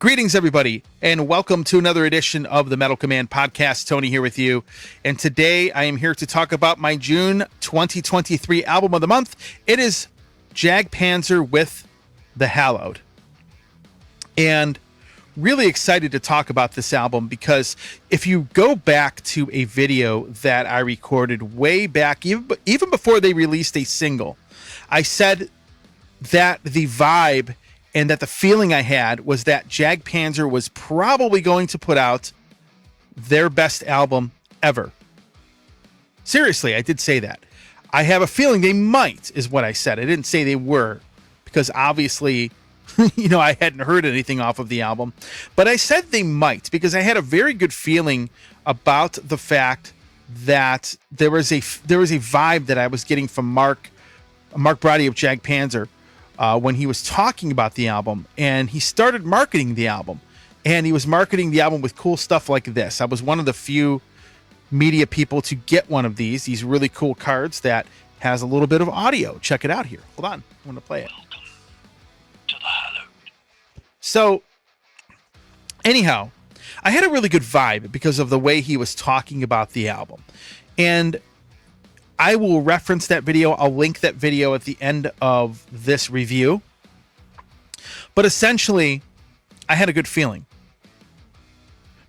Greetings, everybody, and welcome to another edition of the Metal Command Podcast. Tony here with you, and today I am here to talk about my June 2023 album of the month. It is Jag Panzer with the Hallowed. And really excited to talk about this album because if you go back to a video that I recorded way back, even before they released a single, I said that the vibe and that the feeling I had was that Jag Panzer was probably going to put out their best album ever. Seriously, I did say that. I have a feeling they might, is what I said. I didn't say they were, because obviously, I hadn't heard anything off of the album. But I said they might, because I had a very good feeling about the fact that there was a vibe that I was getting from Mark Brady of Jag Panzer, when he was talking about the album, and he started marketing the album, and he was marketing the album with cool stuff like this. I was one of the few media people to get one of these really cool cards that has a little bit of audio. Check it out here. Hold on. I want to play it. Welcome to the Hallowed. So anyhow, I had a really good vibe because of the way he was talking about the album, and I will reference that video. I'll link that video at the end of this review. But essentially, I had a good feeling.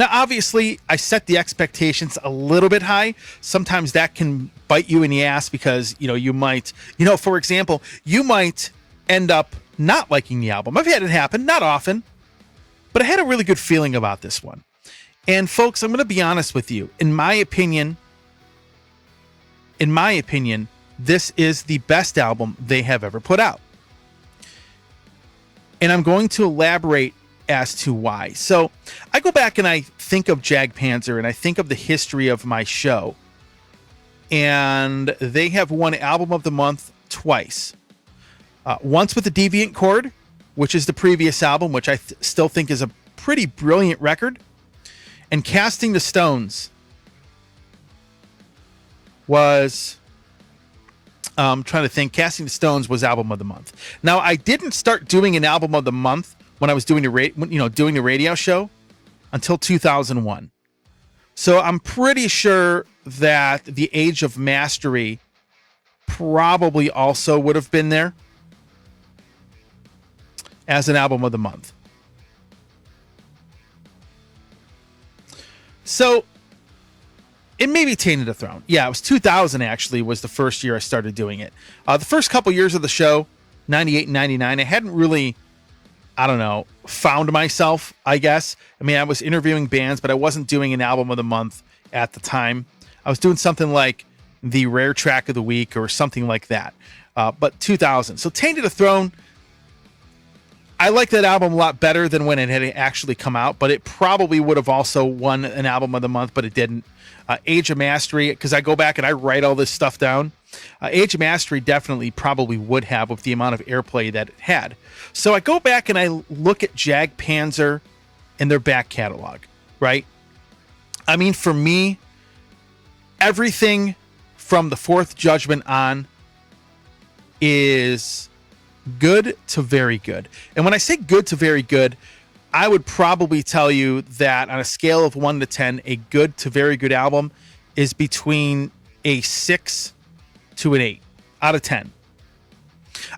Now, obviously, I set the expectations a little bit high. Sometimes that can bite you in the ass because, you might, for example, you might end up not liking the album. I've had it happen, not often, but I had a really good feeling about this one. And folks, I'm going to be honest with you. In my opinion, this is the best album they have ever put out. And I'm going to elaborate as to why. So I go back and I think of Jag Panzer and I think of the history of my show. And they have won Album of the Month twice. Once with the Deviant Chord, which is the previous album, which I still think is a pretty brilliant record. And Casting the Stones was, I'm trying to think, Casting the Stones was Album of the Month. Now, I didn't start doing an Album of the Month when I was doing doing the radio show until 2001. So I'm pretty sure that The Age of Mastery probably also would have been there as an Album of the Month. So it maybe Tainted a Throne. Yeah, it was 2000 actually was the first year I started doing it. The first couple years of the show, 98 and 99, I hadn't really, found myself, I guess. I mean, I was interviewing bands, but I wasn't doing an Album of the Month at the time. I was doing something like the Rare Track of the Week or something like that. But 2000. So Tainted a Throne, I like that album a lot better than when it had actually come out, but it probably would have also won an Album of the Month, but it didn't. Age of Mastery, because I go back and I write all this stuff down. Age of Mastery definitely probably would have with the amount of airplay that it had. So I go back and I look at Jag Panzer and their back catalog, right? I mean, for me, everything from the Fourth Judgment on is good to very good. And when I say good to very good, I would probably tell you that on a scale of 1 to 10, a good to very good album is between a 6 to an 8 out of 10.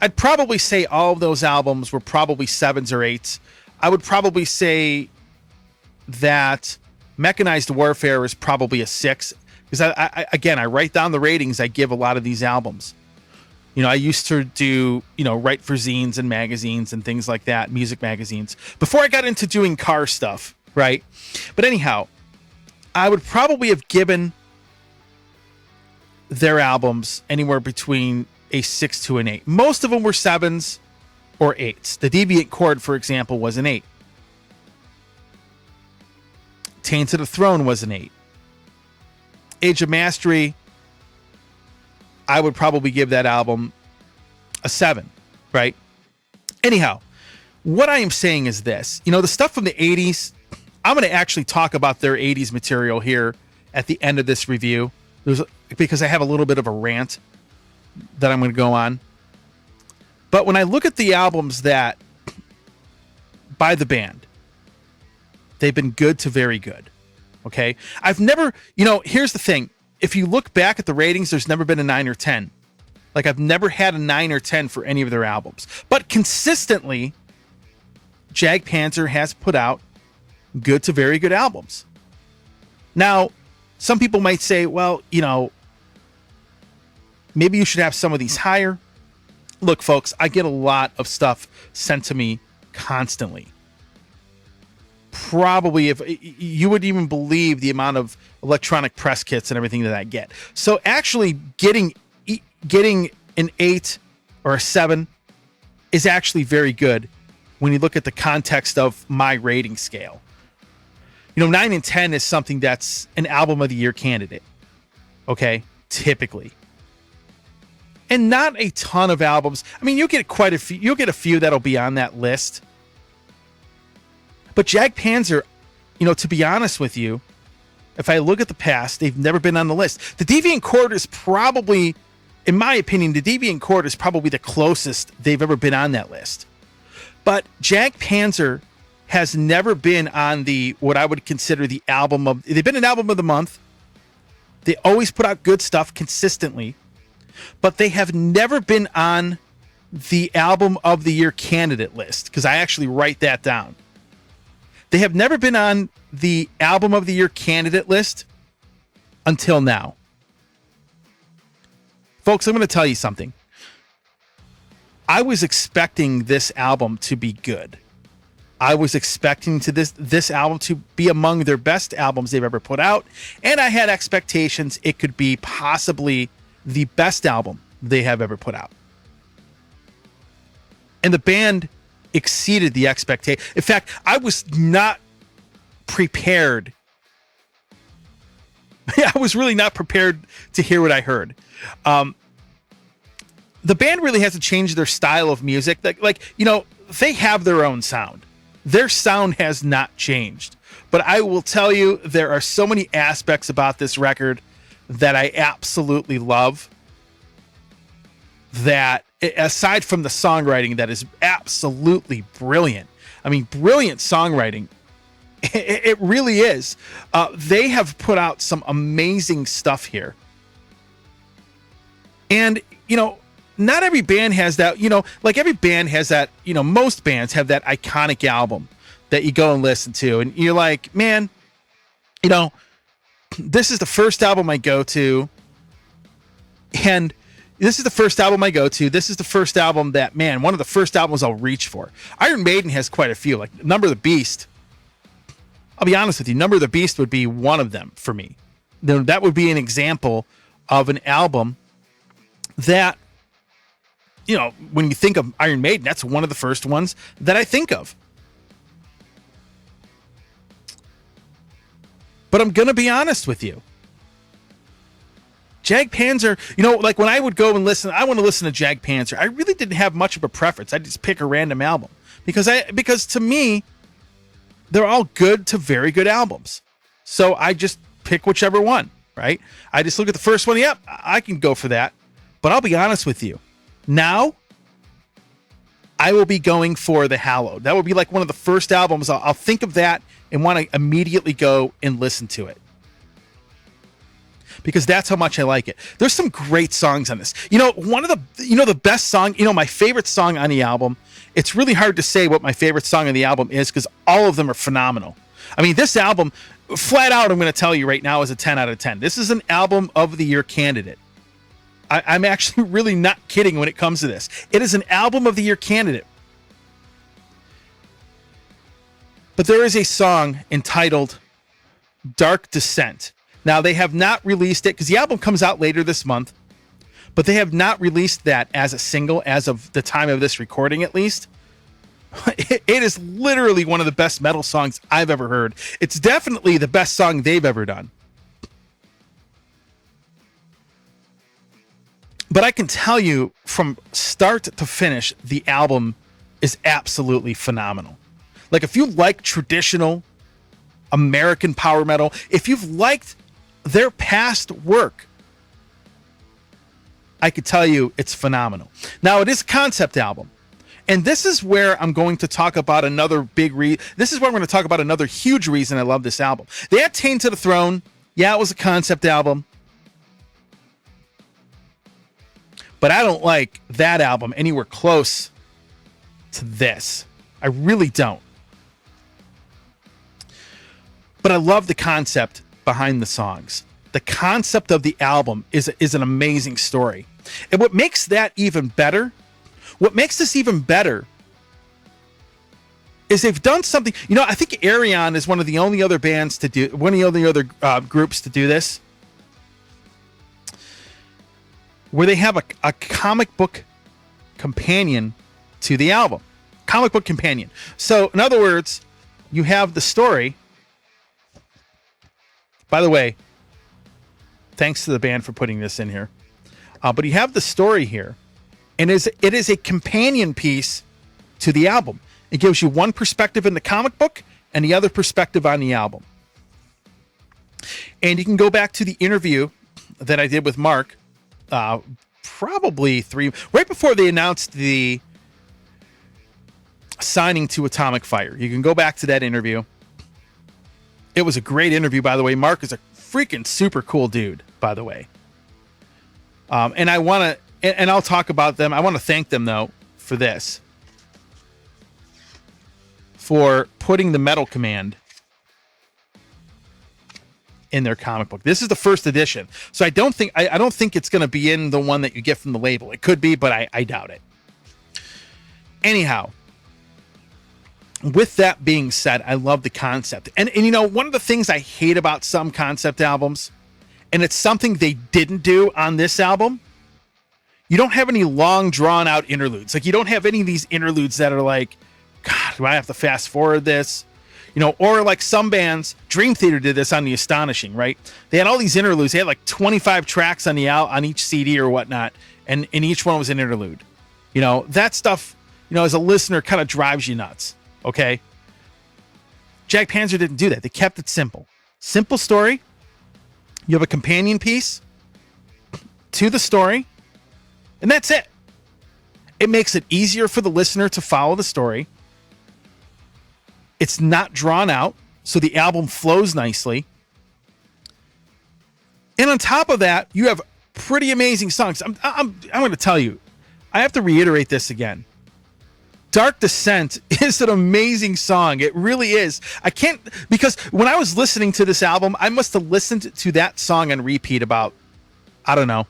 I'd probably say all of those albums were probably 7s or 8s. I would probably say that Mechanized Warfare is probably a 6, because I write down the ratings I give a lot of these albums. I used to do, write for zines and magazines and things like that, music magazines, before I got into doing car stuff, right? But anyhow, I would probably have given their albums anywhere between a 6 to an 8. Most of them were 7s or 8s. The Deviant Chord, for example, was an 8. Tainted a Throne was an 8. Age of Mastery, I would probably give that album a 7, right? Anyhow, what I am saying is this. The stuff from the 80s, I'm going to actually talk about their 80s material here at the end of this review, because I have a little bit of a rant that I'm going to go on. But when I look at the albums that by the band, They've been good to very good. Okay. I've never, here's the thing. If you look back at the ratings, there's never been a 9 or 10. Like, I've never had a 9 or 10 for any of their albums. But consistently, Jag Panzer has put out good to very good albums. Now, some people might say, well, maybe you should have some of these higher. Look, folks, I get a lot of stuff sent to me constantly. Probably, if you would even believe the amount of electronic press kits and everything that I get. So actually getting an 8 or a 7 is actually very good when you look at the context of my rating scale. 9 and 10 is something that's an album of the year candidate. Okay, typically. And not a ton of albums. I mean, you'll get quite a few. You'll get a few that'll be on that list. But Jag Panzer, to be honest with you, if I look at the past, they've never been on the list. The Deviant Chord is probably, in my opinion, the Deviant Chord is probably the closest they've ever been on that list. But Jag Panzer has never been on what I would consider the album of. They've been an album of the month. They always put out good stuff consistently, but they have never been on the album of the year candidate list, because I actually write that down. They have never been on the album of the year candidate list until now. Folks, I'm going to tell you something. I was expecting this album to be good. I was expecting this album to be among their best albums they've ever put out, and I had expectations it could be possibly the best album they have ever put out. And the band exceeded the expectation. In fact, I was not prepared. I was really not prepared to hear what I heard. The band really hasn't changed their style of music. They have their own sound. Their sound has not changed. But I will tell you, there are so many aspects about this record that I absolutely love, that aside from the songwriting, that is absolutely brilliant. I mean, brilliant songwriting. It really is. They have put out some amazing stuff here. And, not every band has that, like every band has that, most bands have that iconic album that you go and listen to. And you're like, man, this is the first album I go to. And this is the first album I go to. This is the first album that, man, one of the first albums I'll reach for. Iron Maiden has quite a few, like Number of the Beast. I'll be honest with you, Number of the Beast would be one of them for me. That would be an example of an album that, when you think of Iron Maiden, that's one of the first ones that I think of. But I'm going to be honest with you. Jag Panzer, like when I would go and listen, I want to listen to Jag Panzer. I really didn't have much of a preference. I just pick a random album because to me, they're all good to very good albums. So I just pick whichever one, right? I just look at the first one. Yep, I can go for that. But I'll be honest with you. Now, I will be going for the Hallowed. That would be like one of the first albums. I'll think of that and want to immediately go and listen to it, because that's how much I like it. There's some great songs on this. One of the best song, my favorite song on the album, it's really hard to say what my favorite song on the album is because all of them are phenomenal. I mean, this album, flat out, I'm going to tell you right now, is a 10 out of 10. This is an album of the year candidate. I'm actually really not kidding when it comes to this. It is an album of the year candidate. But there is a song entitled Dark Descent. Now, they have not released it because the album comes out later this month, but they have not released that as a single as of the time of this recording, at least. It is literally one of the best metal songs I've ever heard. It's definitely the best song they've ever done. But I can tell you from start to finish, the album is absolutely phenomenal. Like, if you like traditional American power metal, if you've liked their past work, I could tell you it's phenomenal. Now, it is a concept album. And this is where I'm going to talk about another this is where I'm going to talk about another huge reason I love this album. They had Tane to the Throne. Yeah, it was a concept album. But I don't like that album anywhere close to this. I really don't. But I love the concept behind the songs. The concept of the album is an amazing story. And what makes that even better, what makes this even better, is they've done something. You know, I think Ayreon is one of the only other bands to do, one of the only other groups to do this, where they have a comic book companion to the album. Comic book companion. So, in other words, you have the story. By the way, thanks to the band for putting this in here. But you have the story here, and it is a companion piece to the album. It gives you one perspective in the comic book and the other perspective on the album. And you can go back to the interview that I did with Mark, probably right before they announced the signing to Atomic Fire. You can go back to that interview. It was a great interview, by the way. Mark is a freaking super cool dude, by the way. And I want to, and I'll talk about them. I want to thank them, though, for this. For putting the Metal Command in their comic book. This is the first edition. So I don't think it's going to be in the one that you get from the label. It could be, but I doubt it. Anyhow, with that being said, I love the concept. And you know, one of the things I hate about some concept albums, and it's something they didn't do on this album, you don't have any long drawn out interludes. Like, you don't have any of these interludes that are like, God, do I have to fast forward this? You know, or like some bands, Dream Theater did this on The Astonishing, right? They had all these interludes. They had like 25 tracks on on each CD or whatnot, and each one was an interlude. You know, that stuff, you know, as a listener, kind of drives you nuts. Okay. Jag Panzer didn't do that. They kept it simple. Simple story. You have a companion piece to the story, and that's it. It makes it easier for the listener to follow the story. It's not drawn out, so the album flows nicely. And on top of that, you have pretty amazing songs. I'm going to tell you, I have to reiterate this again. Dark Descent is an amazing song. It really is. I can't, because when I was listening to this album, I must have listened to that song on repeat about, I don't know,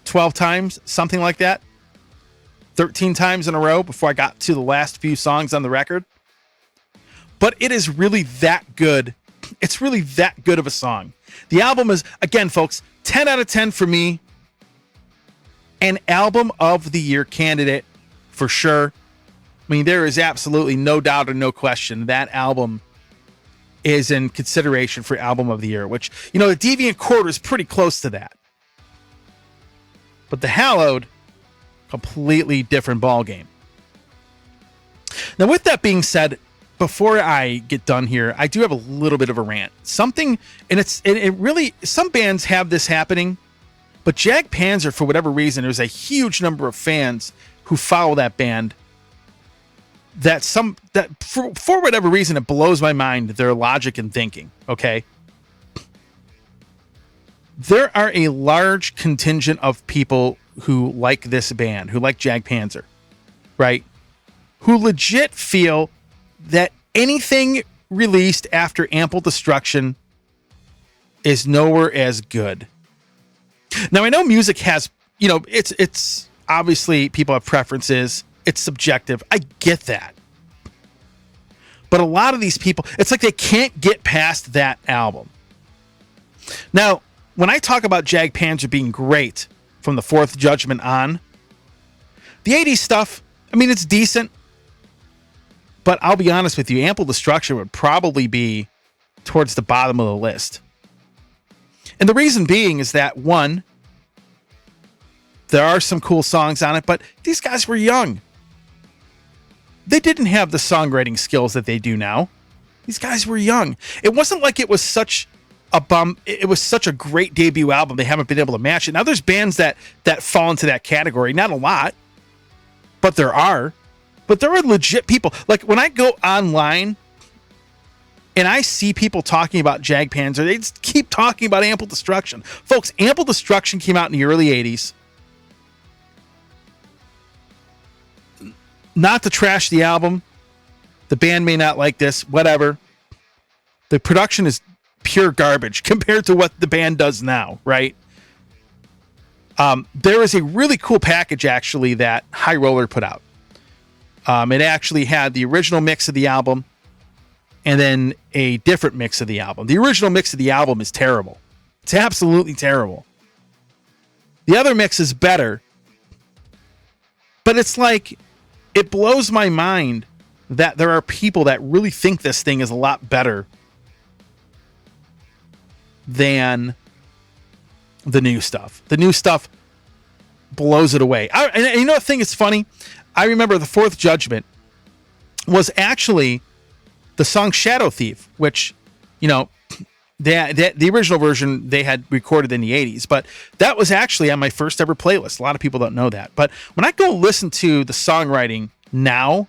12 times, something like that. 13 times in a row before I got to the last few songs on the record. But it is really that good. It's really that good of a song. The album is, again, folks, 10 out of 10 for me. An album of the year candidate for sure. I mean, there is absolutely no doubt or no question that album is in consideration for album of the year, which, you know, the Deviant Quarter is pretty close to that. But the Hallowed, completely different ball game. Now, with that being said, before I get done here, I do have a little bit of a rant. Something, and it really, some bands have this happening, but Jag Panzer, for whatever reason, there's a huge number of fans who follow that band that for whatever reason, it blows my mind, their logic and thinking. Okay. There are a large contingent of people who like this band, who like Jag Panzer, right? Who legit feel that anything released after Ample Destruction is nowhere as good. Now, I know music has, you know, it's obviously people have preferences. It's subjective. I get that. But a lot of these people, it's like they can't get past that album. Now, when I talk about Jag Panzer being great from the Fourth Judgment on, the 80s stuff, I mean, it's decent. But I'll be honest with you, Ample Destruction would probably be towards the bottom of the list. And the reason being is that, one, there are some cool songs on it, but these guys were young. They didn't have the songwriting skills that they do now. These guys were young. It wasn't like it was such a bum. It was such a great debut album. They haven't been able to match it. Now there's bands that fall into that category. Not a lot, but there are legit people. Like when I go online and I see people talking about Jag Panzer, they just keep talking about Ample Destruction. Folks, Ample Destruction came out in the early 80s. Not to trash the album. The band may not like this, whatever. The production is pure garbage compared to what the band does now, right? There is a really cool package, actually, that High Roller put out. It actually had the original mix of the album and then a different mix of the album. The original mix of the album is terrible. It's absolutely terrible. The other mix is better, but it's like, it blows my mind that there are people that really think this thing is a lot better than the new stuff. The new stuff blows it away. And you know what thing is funny? I remember the Fourth Judgment was actually the song Shadow Thief, which, you know, the original version they had recorded in the 80s, but that was actually on my first ever playlist. A lot of people don't know that. But when I go listen to the songwriting now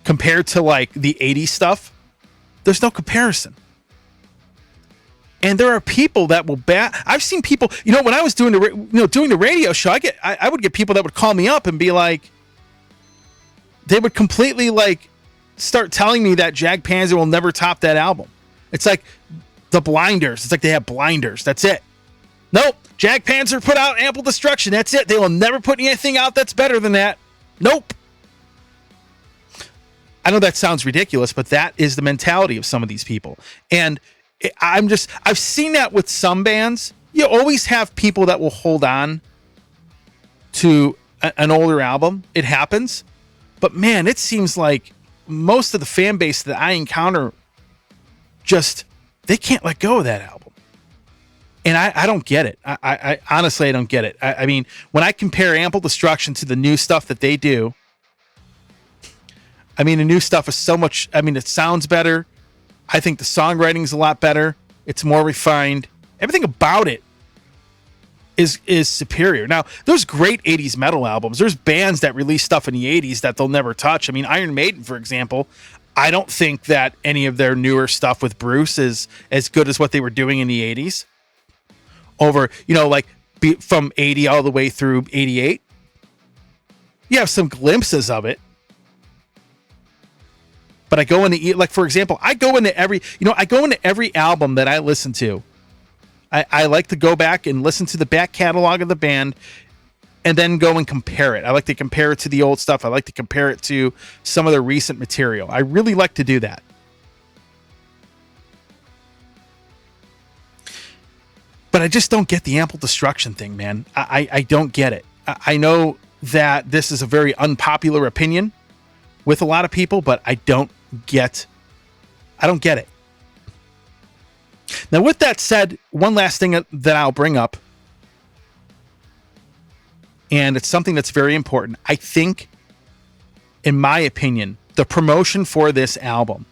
compared to like the 80s stuff, there's no comparison. And there are people that will I've seen people, you know, when I was doing the radio show, I would get people that would call me up and be like, they would completely like start telling me that Jag Panzer will never top that album. It's like the Blinders. It's like they have Blinders. That's it. Nope. Jag Panzer put out Ample Destruction. That's it. They will never put anything out that's better than that. Nope. I know that sounds ridiculous, but that is the mentality of some of these people. And I've seen that with some bands. You always have people that will hold on to an older album. It happens. But man, it seems like most of the fan base that I encounter they can't let go of that album. And I don't get it. I honestly, I don't get it. I mean, when I compare Ample Destruction to the new stuff that they do, I mean, the new stuff is so much, I mean, it sounds better. I think the songwriting is a lot better. It's more refined. Everything about it is superior. Now, there's great 80s metal albums. There's bands that release stuff in the 80s that they'll never touch. I mean, Iron Maiden, for example, I don't think that any of their newer stuff with Bruce is as good as what they were doing in the 80s. Over, you know, like from 80 all the way through 88. You have some glimpses of it. But I go into, like, for example, I go into every album that I listen to. I like to go back and listen to the back catalog of the band and then go and compare it. I like to compare it to the old stuff. I like to compare it to some of the recent material. I really like to do that. But I just don't get the Ample Destruction thing, man. I don't get it. I know that this is a very unpopular opinion with a lot of people, but I don't get it. Now, with that said, one last thing that I'll bring up, and it's something that's very important. I think, in my opinion, the promotion for this album,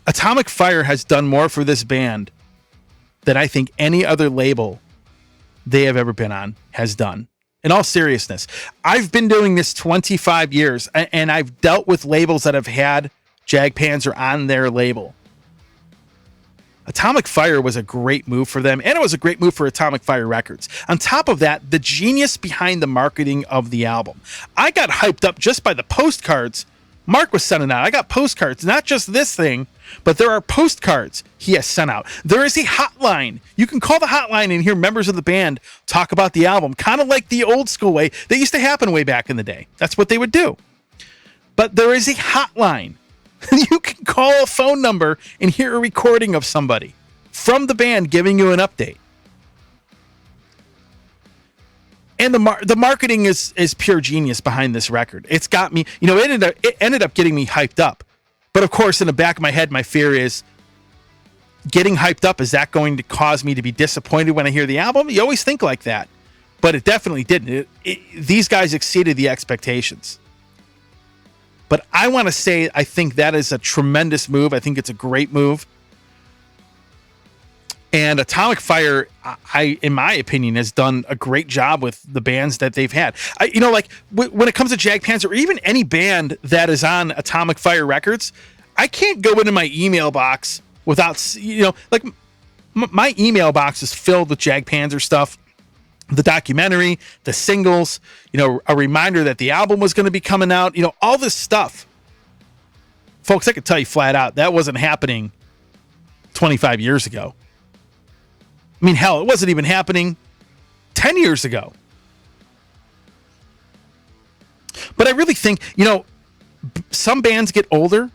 Atomic Fire has done more for this band than I think any other label they have ever been on has done. In all seriousness, I've been doing this 25 years, and I've dealt with labels that have had Jag Panzer on their label. Atomic Fire was a great move for them, and it was a great move for Atomic Fire Records. On top of that, the genius behind the marketing of the album. I got hyped up just by the postcards Mark was sending out. I got postcards, not just this thing, but there are postcards he has sent out. There is a hotline. You can call the hotline and hear members of the band talk about the album, kind of like the old school way that used to happen way back in the day. That's what they would do. But there is a hotline. You can call a phone number and hear a recording of somebody from the band giving you an update. And the marketing is pure genius behind this record. It's got me, it ended up getting me hyped up. But of course, in the back of my head, my fear is getting hyped up. Is that going to cause me to be disappointed when I hear the album? You always think like that, but it definitely didn't. These guys exceeded the expectations. But I want to say, I think that is a tremendous move. I think it's a great move. And Atomic Fire, in my opinion, has done a great job with the bands that they've had. When it comes to Jag Panzer, or even any band that is on Atomic Fire Records, I can't go into my email box without, my email box is filled with Jag Panzer stuff, the documentary, the singles, a reminder that the album was going to be coming out, all this stuff. Folks, I could tell you flat out, that wasn't happening 25 years ago. I mean, hell, it wasn't even happening 10 years ago. But I really think, some bands get older.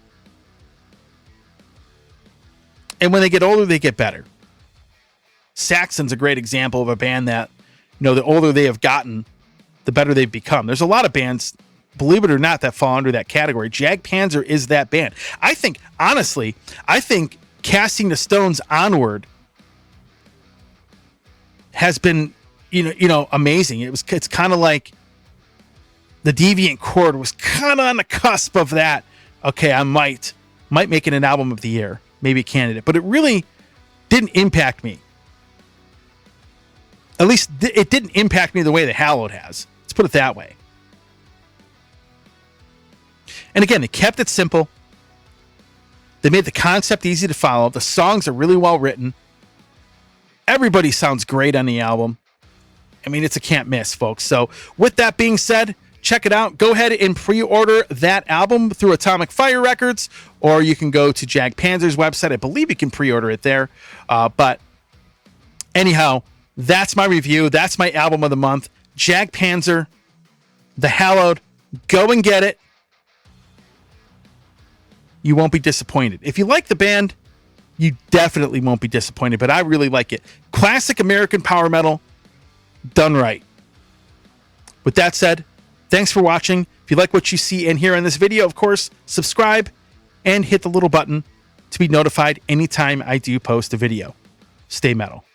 And when they get older, they get better. Saxon's a great example of a band that, the older they have gotten, the better they've become. There's a lot of bands, believe it or not, that fall under that category. Jag Panzer is that band. I think Casting the Stones Onward has been, amazing. It's kind of like the Deviant Chord was kind of on the cusp of that. Okay, I might make it an album of the year, maybe a candidate, but it really didn't impact me. At least it didn't impact me the way that Hallowed has. Let's put it that way. And again, they kept it simple. They made the concept easy to follow. The songs are really well written. Everybody sounds great on the album. I mean, it's a can't miss, folks. So with that being said, check it out. Go ahead and pre-order that album through Atomic Fire Records, or you can go to Jag Panzer's website. I believe you can pre-order it there. But anyhow, that's my review. That's my album of the month. Jag Panzer, The Hallowed. Go and get it. You won't be disappointed. If you like the band, you definitely won't be disappointed, but I really like it. Classic American power metal, done right. With that said, thanks for watching. If you like what you see and hear in this video, of course, subscribe and hit the little button to be notified anytime I do post a video. Stay metal.